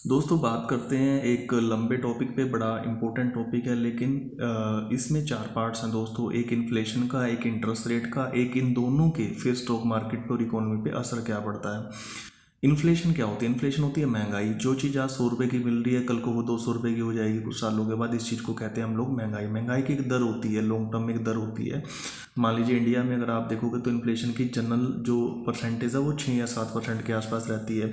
दोस्तों बात करते हैं एक लंबे टॉपिक पे। बड़ा इम्पोर्टेंट टॉपिक है, लेकिन इसमें चार पार्ट्स हैं दोस्तों। एक इन्फ्लेशन का, एक इंटरेस्ट रेट का, एक इन दोनों के, फिर स्टॉक मार्केट पे और इकोनॉमी पे असर क्या पड़ता है। इन्फ्लेशन क्या होती है? इन्फ्लेशन होती है महंगाई। जो चीज़ आज 100 रुपये की मिल रही है, कल को वो 200 रुपये की हो जाएगी कुछ सालों के बाद। इस चीज़ को कहते हैं हम लोग महंगाई। महंगाई की एक दर होती है, लॉन्ग टर्म में एक दर होती है। मान लीजिए इंडिया में अगर आप देखोगे तो इन्फ्लेशन की जनरल जो परसेंटेज है वो 6 या 7% के आसपास रहती है,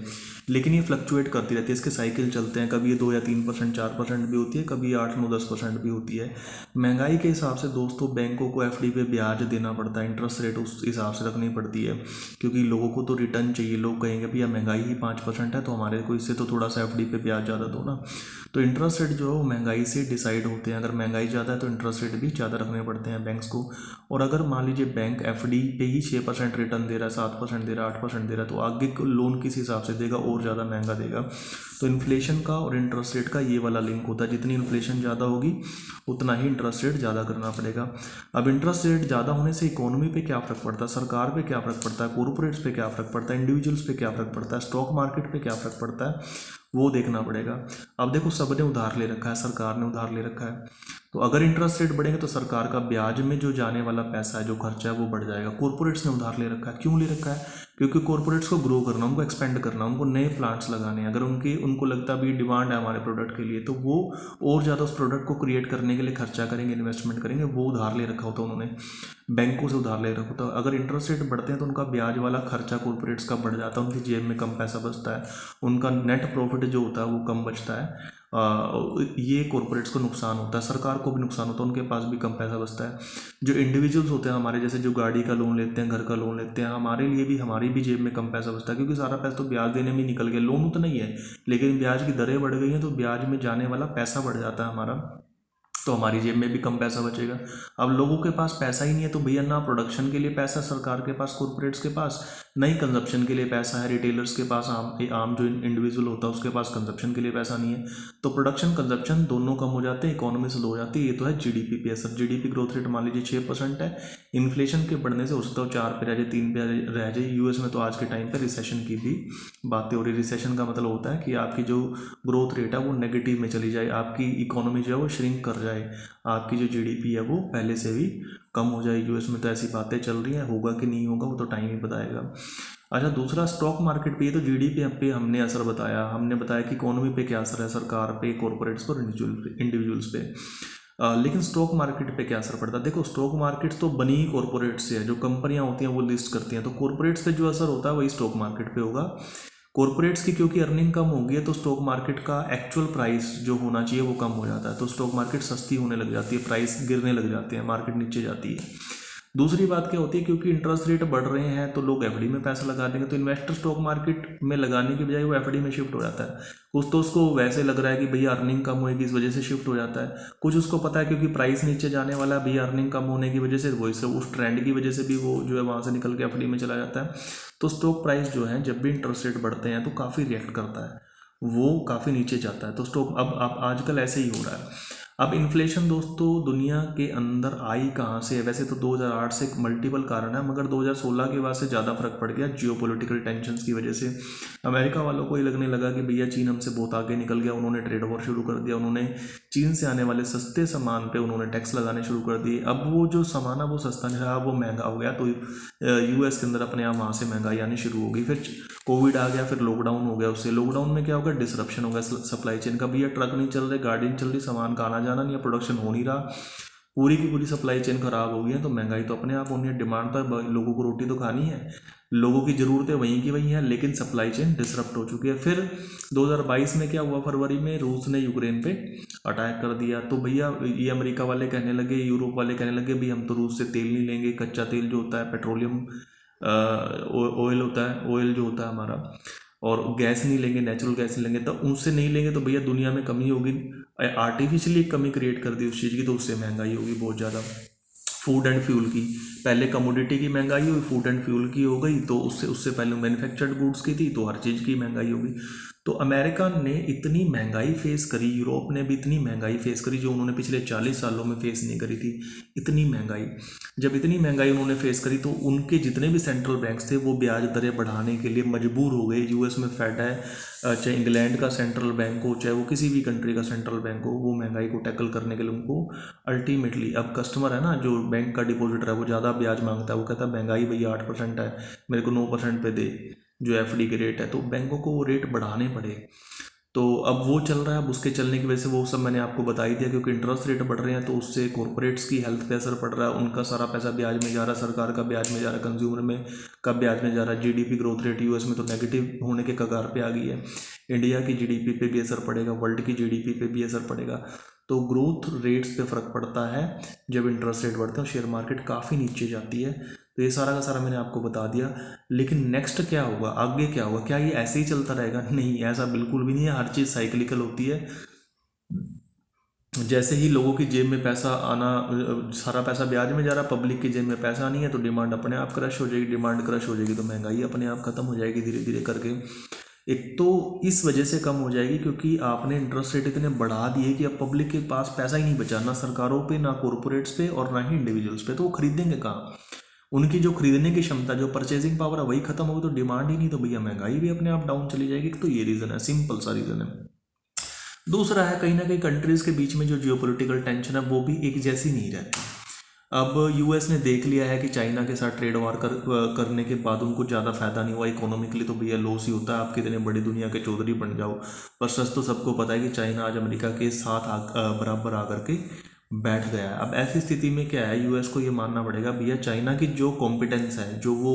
लेकिन ये फ्लक्चुएट करती रहती है। इसके साइकिल चलते हैं, कभी ये 2 या 3%, 4% भी होती है, कभी 8, 9, 10% भी होती है। महंगाई के हिसाब से दोस्तों बैंकों को एफडी पे ब्याज देना पड़ता है, इंटरेस्ट रेट उस हिसाब से रखनी पड़ती है, क्योंकि लोगों को तो रिटर्न चाहिए। लोग कहेंगे भैया महंगाई ही 5% है, तो हमारे को इससे तो थोड़ा सा एफडी पे ब्याज ज़्यादा दो ना। तो इंटरेस्ट रेट जो है वो महंगाई से डिसाइड होते हैं। अगर महंगाई ज़्यादा है तो इंटरेस्ट रेट भी ज़्यादा रखने पड़ते हैं बैंक्स को। और अगर मान लीजिए बैंक एफडी पे ही 6% रिटर्न दे रहा है, 7% दे रहा है, 8% दे रहा है, तो आगे को लोन किस हिसाब से देगा? और ज़्यादा महंगा देगा। तो इन्फ्लेशन का और इंटरेस्ट रेट का ये वाला लिंक होता है। जितनी इन्फ्लेशन ज़्यादा होगी उतना ही इंटरेस्ट रेट ज़्यादा करना पड़ेगा। अब इंटरेस्ट रेट ज़्यादा होने से इकोनॉमी पे क्या फ़र्क पड़ता है, सरकार पे क्या फ़र्क पड़ता है, कॉर्पोरेट्स पे क्या फ़र्क पड़ता है, इंडिविजुअल्स पे क्या फ़र्क पड़ता है, स्टॉक मार्केट पे क्या फ़र्क पड़ता है, वो देखना पड़ेगा। अब देखो, सबने उधार ले रखा है, सरकार ने उधार ले रखा है, तो अगर इंटरेस्ट रेट बढ़ेंगे तो सरकार का ब्याज में जो जाने वाला पैसा है, जो खर्चा है, वो बढ़ जाएगा। कॉर्पोरेट्स ने उधार ले रखा है। क्यों ले रखा है? क्योंकि कॉर्पोरेट्स को ग्रो करना, उनको एक्सपेंड करना, उनको नए प्लांट्स लगाने हैं। अगर उनको लगता है भी डिमांड है हमारे प्रोडक्ट के लिए, तो वो और ज़्यादा उस प्रोडक्ट को क्रिएट करने के लिए खर्चा करेंगे, इन्वेस्टमेंट करेंगे। वो उधार ले रखा होता है उन्होंने, बैंकों से उधार ले रखा होता है। अगर इंटरेस्ट रेट बढ़ते हैं तो उनका ब्याज वाला खर्चा कॉर्पोरेट्स का बढ़ जाता है, उनकी जेब में कम पैसा बचता है, उनका नेट प्रॉफिट जो होता है वो कम बचता है। ये कॉर्पोरेट्स को नुकसान होता है, सरकार को भी नुकसान होता है, उनके पास भी कम पैसा बचता है। जो इंडिविजुअल्स होते हैं हमारे जैसे, जो गाड़ी का लोन लेते हैं, घर का लोन लेते हैं, हमारे लिए भी, हमारी भी जेब में कम पैसा बचता है, क्योंकि सारा पैसा तो ब्याज देने में ही निकल गया। लोन उतना ही है, लेकिन ब्याज की दरें बढ़ गई हैं, तो ब्याज में जाने वाला पैसा बढ़ जाता है हमारा, तो हमारी जेब में भी कम पैसा बचेगा। अब लोगों के पास पैसा ही नहीं है, तो भैया ना प्रोडक्शन के लिए पैसा सरकार के पास, कॉर्पोरेट्स के पास, ना ही कंजप्शन के लिए पैसा है। रिटेलर्स के पास, आम जो इंडिविजुअल होता है उसके पास कंजप्शन के लिए पैसा नहीं है। तो प्रोडक्शन कंजप्शन दोनों कम हो जाते हैं, इकोनॉमी स्लो हो जाती है। ये तो है जीडीपी पे असर। जीडीपी ग्रोथ रेट मान लीजिए 6% है, इन्फ्लेशन के बढ़ने से हो सकता है 4 पे रह जाए, 3 पे रह जाए। यूएस में तो आज के टाइम पर रिसेशन की भी बातें हो रही। रिसेशन का मतलब होता है कि आपकी जो ग्रोथ रेट है वो नेगेटिव में चली जाए, आपकी इकोनॉमी जो है वो श्रिंक कर जाए, आपकी जो जीडीपी है वो पहले से भी कम हो जाए। यूएस में तो ऐसी बातें चल रही हैं, होगा कि नहीं होगा वो तो टाइम ही बताएगा। अच्छा, दूसरा स्टॉक मार्केट पे, ये तो जीडीपी पे हमने असर बताया, हमने बताया कि इकोनॉमी पे क्या असर है, सरकार पे, कॉर्पोरेट्स पर, इंडिविजुअल्स पे। लेकिन स्टॉक मार्केट पे क्या असर पड़ता है? देखो, स्टॉक मार्केट तो बनी ही कॉर्पोरेट से है, जो कंपनियां होती हैं वो लिस्ट करती हैं, तो कॉर्पोरेट्स पे जो असर होता है वही स्टॉक मार्केट पे होगा। कॉर्पोरेट्स की क्योंकि अर्निंग कम होगी है, तो स्टॉक मार्केट का एक्चुअल प्राइस जो होना चाहिए वो कम हो जाता है, तो स्टॉक मार्केट सस्ती होने लग जाती है, प्राइस गिरने लग जाते हैं, मार्केट नीचे जाती है। दूसरी बात क्या होती है, क्योंकि इंटरेस्ट रेट बढ़ रहे हैं तो लोग एफडी में पैसा लगा देंगे, तो इन्वेस्टर स्टॉक मार्केट में लगाने की बजाय वो एफडी में शिफ्ट हो जाता है। कुछ तो उसको वैसे लग रहा है कि भैया अर्निंग कम होगी, इस वजह से शिफ्ट हो जाता है। कुछ उसको पता है क्योंकि प्राइस नीचे जाने वाला है, भैया अर्निंग कम होने की वजह से, वो इससे उस ट्रेंड की वजह से भी वो जो है वहाँ से निकल के एफडी में चला जाता है। तो स्टॉक प्राइस जो है जब भी इंटरेस्ट रेट बढ़ते हैं तो काफ़ी रिएक्ट करता है, वो काफ़ी नीचे जाता है। तो स्टॉक अब आजकल ऐसे ही हो रहा है। अब इन्फ्लेशन दोस्तों दुनिया के अंदर आई कहाँ से है? वैसे तो 2008 से मल्टीपल कारण है, मगर 2016 के बाद से ज़्यादा फर्क पड़ गया जियोपॉलिटिकल टेंशन्स की वजह से। अमेरिका वालों को ये लगने लगा कि भैया चीन हमसे बहुत आगे निकल गया, उन्होंने ट्रेड वॉर शुरू कर दिया, उन्होंने चीन से आने वाले सस्ते सामान पे उन्होंने टैक्स लगाने शुरू कर दिए। अब वो जो सामान है वो सस्ता नहीं रहा, वो महंगा हो गया, तो यूएस के अंदर अपने आप वहाँ से महंगाई आनी शुरू हो गई। फिर कोविड आ गया, फिर लॉकडाउन हो गया, उससे लॉकडाउन में क्या हो गया, डिसरप्शन हो गया सप्लाई चेन का। भैया ट्रक नहीं चल रहे, गाड़ी नहीं चल रही, सामान का आना जाना नहीं है, प्रोडक्शन हो नहीं रहा, पूरी की पूरी सप्लाई चेन खराब हो गई है, तो महंगाई तो अपने आप होनी है। डिमांड तो लोगों को रोटी तो खानी है, लोगों की ज़रूरतें वहीं की वहीं हैं, लेकिन सप्लाई चेन डिसरप्ट हो चुकी है। फिर 2022 में क्या हुआ, फरवरी में रूस ने यूक्रेन पे अटैक कर दिया, तो भैया ये अमेरिका वाले कहने लगे, यूरोप वाले कहने लगे भाई हम तो रूस से तेल नहीं लेंगे, कच्चा तेल जो होता है, पेट्रोलियम ऑयल होता है, ऑयल जो होता है हमारा, और गैस नहीं लेंगे, नेचुरल गैस नहीं लेंगे, तो उनसे नहीं लेंगे तो भैया दुनिया में कमी होगी। आर्टिफिशियली कमी क्रिएट कर दी उस चीज़ की, तो उससे महंगाई होगी बहुत ज़्यादा, फूड एंड फ्यूल की। पहले कमोडिटी की महंगाई हुई, फूड एंड फ्यूल की हो गई, तो उससे उससे पहले मैन्युफैक्चर्ड गुड्स की थी, तो हर चीज़ की महंगाई हो गई। तो अमेरिका ने इतनी महंगाई फेस करी, यूरोप ने भी इतनी महंगाई फेस करी जो उन्होंने पिछले 40 सालों में फेस नहीं करी थी। इतनी महंगाई, जब इतनी महंगाई उन्होंने फेस करी तो उनके जितने भी सेंट्रल बैंक्स थे वो ब्याज दरें बढ़ाने के लिए मजबूर हो गए। यूएस में फेड है, चाहे इंग्लैंड का सेंट्रल बैंक हो, चाहे वो किसी भी कंट्री का सेंट्रल बैंक हो, वो महंगाई को टैकल करने के लिए उनको अल्टीमेटली, अब कस्टमर है ना जो बैंक का डिपॉजिटर है वो ज़्यादा ब्याज मांगता है, वो कहता है महंगाई भैया 8% है, मेरे को 9% पे दे, जो एफडी के रेट है, तो बैंकों को वो रेट बढ़ाने पड़े। तो अब वो चल रहा है, अब उसके चलने की वजह से वो सब मैंने आपको बता ही दिया, क्योंकि इंटरेस्ट रेट बढ़ रहे हैं तो उससे कॉरपोरेट्स की हेल्थ पे असर पड़ रहा है, उनका सारा पैसा ब्याज में जा रहा है, सरकार का ब्याज में जा रहा है, कंज्यूमर में का ब्याज में जा रहा है। जीडीपी ग्रोथ रेट यूएस में तो नेगेटिव होने के कगार पे आ गई है। इंडिया की जीडीपी पे भी असर पड़ेगा, वर्ल्ड की जीडीपी पे भी असर पड़ेगा। तो ग्रोथ रेट्स पे फ़र्क पड़ता है जब इंटरेस्ट रेट बढ़ते हैं, शेयर मार्केट काफ़ी नीचे जाती है। तो ये सारा का सारा मैंने आपको बता दिया। लेकिन नेक्स्ट क्या होगा, आगे क्या होगा, क्या ये ऐसे ही चलता रहेगा? नहीं, ऐसा बिल्कुल भी नहीं है। हर चीज़ साइक्लिकल होती है। जैसे ही लोगों की जेब में पैसा आना, सारा पैसा ब्याज में जा रहा, पब्लिक की जेब में पैसा नहीं है, तो डिमांड अपने आप क्रश हो जाएगी, डिमांड क्रश हो जाएगी तो महंगाई अपने आप ख़त्म हो जाएगी धीरे धीरे करके। एक तो इस वजह से कम हो जाएगी क्योंकि आपने इंटरेस्ट रेट इतने बढ़ा दिए कि अब पब्लिक के पास पैसा ही नहीं बचा, ना सरकारों पे, ना कॉरपोरेट्स पे, और ना ही इंडिविजुअल्स पे। तो वो खरीदेंगे कहाँ? उनकी जो खरीदने की क्षमता, जो परचेजिंग पावर है वही खत्म होगी, तो डिमांड ही नहीं, तो भैया महंगाई भी अपने आप डाउन चली जाएगी। तो ये रीज़न है, सिंपल सा रीज़न है। दूसरा है, कहीं ना कहीं कंट्रीज़ के बीच में जो जियोपॉलिटिकल टेंशन है वो भी एक जैसी नहीं रहती। अब यूएस ने देख लिया है कि चाइना के साथ ट्रेड वार करने के बाद उनको ज़्यादा फायदा नहीं हुआ इकोनॉमिकली, तो भैया लॉस ही होता है, आप कितने बड़ी दुनिया के चौधरी बन जाओ। पर सच तो सबको पता है कि चाइना आज अमेरिका के साथ बराबर आकर के बैठ गया है। अब ऐसी स्थिति में क्या है, यूएस को ये मानना पड़ेगा भैया चाइना की जो कॉम्पिटेंस है, जो वो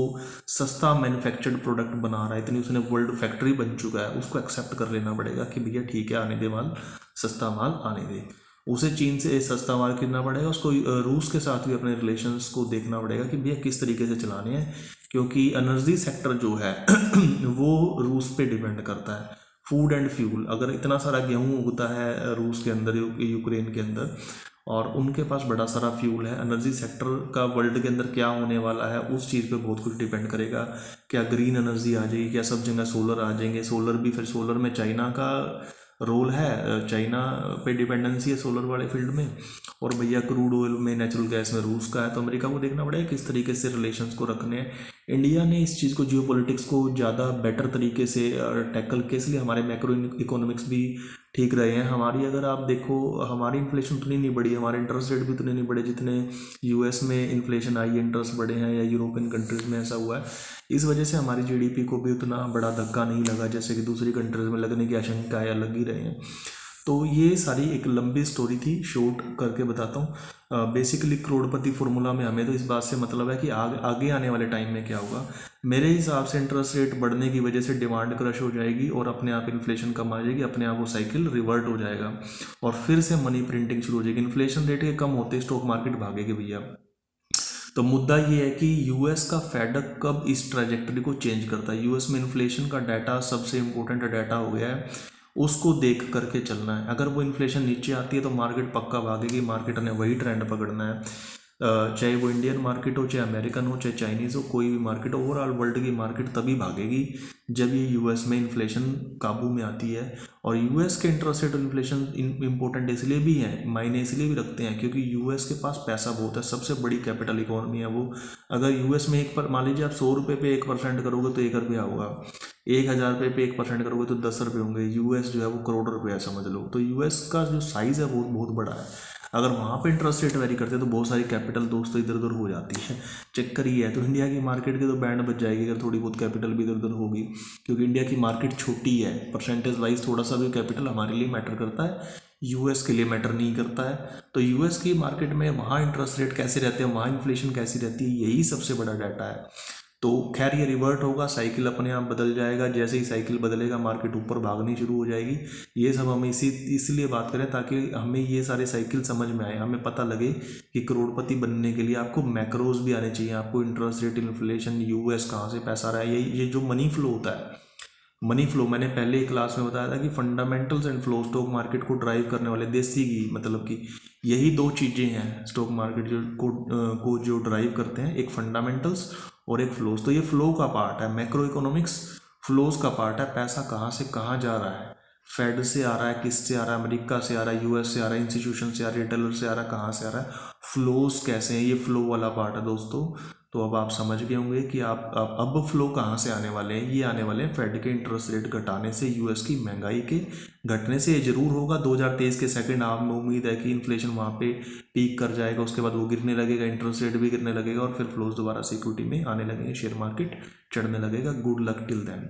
सस्ता मैन्युफैक्चर्ड प्रोडक्ट बना रहा है, इतनी उसने वर्ल्ड फैक्ट्री बन चुका है, उसको एक्सेप्ट कर लेना पड़ेगा कि भैया ठीक है, आने दे माल, सस्ता माल आने दे। उसे चीन से सस्ता माल खरीदना पड़ेगा, उसको रूस के साथ भी अपने रिलेशंस को देखना पड़ेगा कि भैया किस तरीके से चलाने हैं, क्योंकि एनर्जी सेक्टर जो है वो रूस पे डिपेंड करता है। फूड एंड फ्यूल, अगर इतना सारा गेहूं उगता है रूस के अंदर, यूक्रेन के अंदर, और उनके पास बड़ा सारा फ्यूल है, एनर्जी सेक्टर का वर्ल्ड के अंदर क्या होने वाला है उस चीज़ पे बहुत कुछ डिपेंड करेगा। क्या ग्रीन एनर्जी आ जाएगी, क्या सब जगह सोलर आ जाएंगे? सोलर भी, फिर सोलर में चाइना का रोल है, चाइना पे डिपेंडेंसी है सोलर वाले फील्ड में, और भैया क्रूड ऑयल में, नेचुरल गैस में रूस का है। तो अमेरिका को देखना पड़ेगा किस तरीके से रिलेशंस को रखने हैं। इंडिया ने इस चीज़ को, जियोपॉलिटिक्स को ज़्यादा बेटर तरीके से टैकल किया, इसलिए हमारे मैक्रो इकोनॉमिक्स भी ठीक रहे हैं। हमारी, अगर आप देखो, हमारी इन्फ्लेशन उतनी नहीं बढ़ी, हमारे इंटरेस्ट रेट भी उतने नहीं बढ़े जितने यूएस में इन्फ्लेशन आई है, इंटरेस्ट बढ़े हैं, या यूरोपियन कंट्रीज़ में ऐसा हुआ है। इस वजह से हमारी जीडीपी को भी उतना बड़ा धक्का नहीं लगा जैसे कि दूसरी कंट्रीज़ में लगने की आशंका है, लग ही रहे हैं। तो ये सारी एक लंबी स्टोरी थी, शॉर्ट करके बताता हूँ। बेसिकली करोड़पति फॉर्मूला में हमें तो इस बात से मतलब है कि आगे आने वाले टाइम में क्या होगा। मेरे हिसाब से इंटरेस्ट रेट बढ़ने की वजह से डिमांड क्रश हो जाएगी और अपने आप इन्फ्लेशन कम आ जाएगी, अपने आप वो साइकिल रिवर्ट हो जाएगा और फिर से मनी प्रिंटिंग शुरू हो जाएगी। इन्फ्लेशन रेट के कम होते स्टॉक मार्केट भागेगी भैया। तो मुद्दा ये है कि यूएस का फेड कब इस ट्रैजेक्टरी को चेंज करता है। यूएस में इन्फ्लेशन का डाटा सबसे इंपॉर्टेंट डाटा हो गया है, उसको देख करके चलना है। अगर वो इन्फ्लेशन नीचे आती है तो मार्केट पक्का भागेगी, मार्केट ने वही ट्रेंड पकड़ना है। चाहे वो इंडियन मार्केट हो, चाहे अमेरिकन हो, चाहे चाइनीज़ हो, कोई भी मार्केट, ओवरऑल वर्ल्ड की मार्केट तभी भागेगी जब ये यूएस में इन्फ्लेशन काबू में आती है। और यूएस के इंटरेस्ट रेट और इन्फ्लेशन इंपॉर्टेंट इसलिए भी है, मायने इसलिए भी रखते हैं क्योंकि यूएस के पास पैसा बहुत है, सबसे बड़ी कैपिटल इकोनॉमी है वो। अगर यूएस में मान लीजिए आप 100 रुपये पे 1% करोगे तो 1 रुपया होगा, 1000 रुपये पे 1% करोगे तो 10 रुपये होंगे। यूएस जो है वो करोड़ रुपया समझ लो। तो यूएस का जो साइज़ है वो बहुत बड़ा है। अगर वहाँ पे इंटरेस्ट रेट वेरी करते हैं तो बहुत सारी कैपिटल दोस्तों इधर उधर हो जाती है, चक्कर ही है। तो इंडिया की मार्केट के तो बैंड बच जाएगी अगर थोड़ी बहुत कैपिटल भी इधर उधर होगी, क्योंकि इंडिया की मार्केट छोटी है, परसेंटेज वाइज थोड़ा सा भी कैपिटल हमारे लिए मैटर करता है, यूएस के लिए मैटर नहीं करता है। तो यूएस की मार्केट में वहाँ इंटरेस्ट रेट कैसे रहते हैं, वहाँ इन्फ्लेशन कैसी रहती है, यही सबसे बड़ा डाटा है। तो खैर ये रिवर्ट होगा, साइकिल अपने आप बदल जाएगा। जैसे ही साइकिल बदलेगा मार्केट ऊपर भागनी शुरू हो जाएगी। ये सब हम इसलिए बात करें ताकि हमें ये सारे साइकिल समझ में आए, हमें पता लगे कि करोड़पति बनने के लिए आपको मैक्रोज भी आने चाहिए, आपको इंटरेस्ट रेट, इन्फ्लेशन, यूएस कहाँ से पैसा आ रहा है, ये जो मनी फ्लो होता है, मनी फ्लो मैंने पहले एक क्लास में बताया था कि fundamentals and flow stock market को ड्राइव करने वाले देसी घी मतलब कि यही दो चीज़ें हैं स्टॉक मार्केट को जो ड्राइव करते हैं, एक फंडामेंटल्स और एक फ्लोज। तो ये फ्लो का पार्ट है, मैक्रो इकोनॉमिक्स फ्लोज का पार्ट है, पैसा कहाँ से कहाँ जा रहा है, फेड से आ रहा है, किससे आ रहा है, अमेरिका से आ रहा है, यूएस से आ रहा है, इंस्टीट्यूशन से आ रहा है, रिटेलर से आ रहा है, कहाँ से आ रहा है, फ्लोज कैसे हैं, ये फ्लो वाला पार्ट है दोस्तों। तो अब आप समझ गए होंगे कि आप अब फ्लो कहाँ से आने वाले हैं, ये आने वाले हैं फेड के इंटरेस्ट रेट घटाने से, यूएस की महंगाई के घटने से। ये जरूर होगा 2023 के सेकंड हाफ में, उम्मीद है कि इन्फ्लेशन वहाँ पे पीक कर जाएगा, उसके बाद वो गिरने लगेगा, इंटरेस्ट रेट भी गिरने लगेगा और फिर फ्लोज दोबारा सिक्योरिटी में आने लगेंगे, शेयर मार्केट चढ़ने लगेगा। Good luck till then.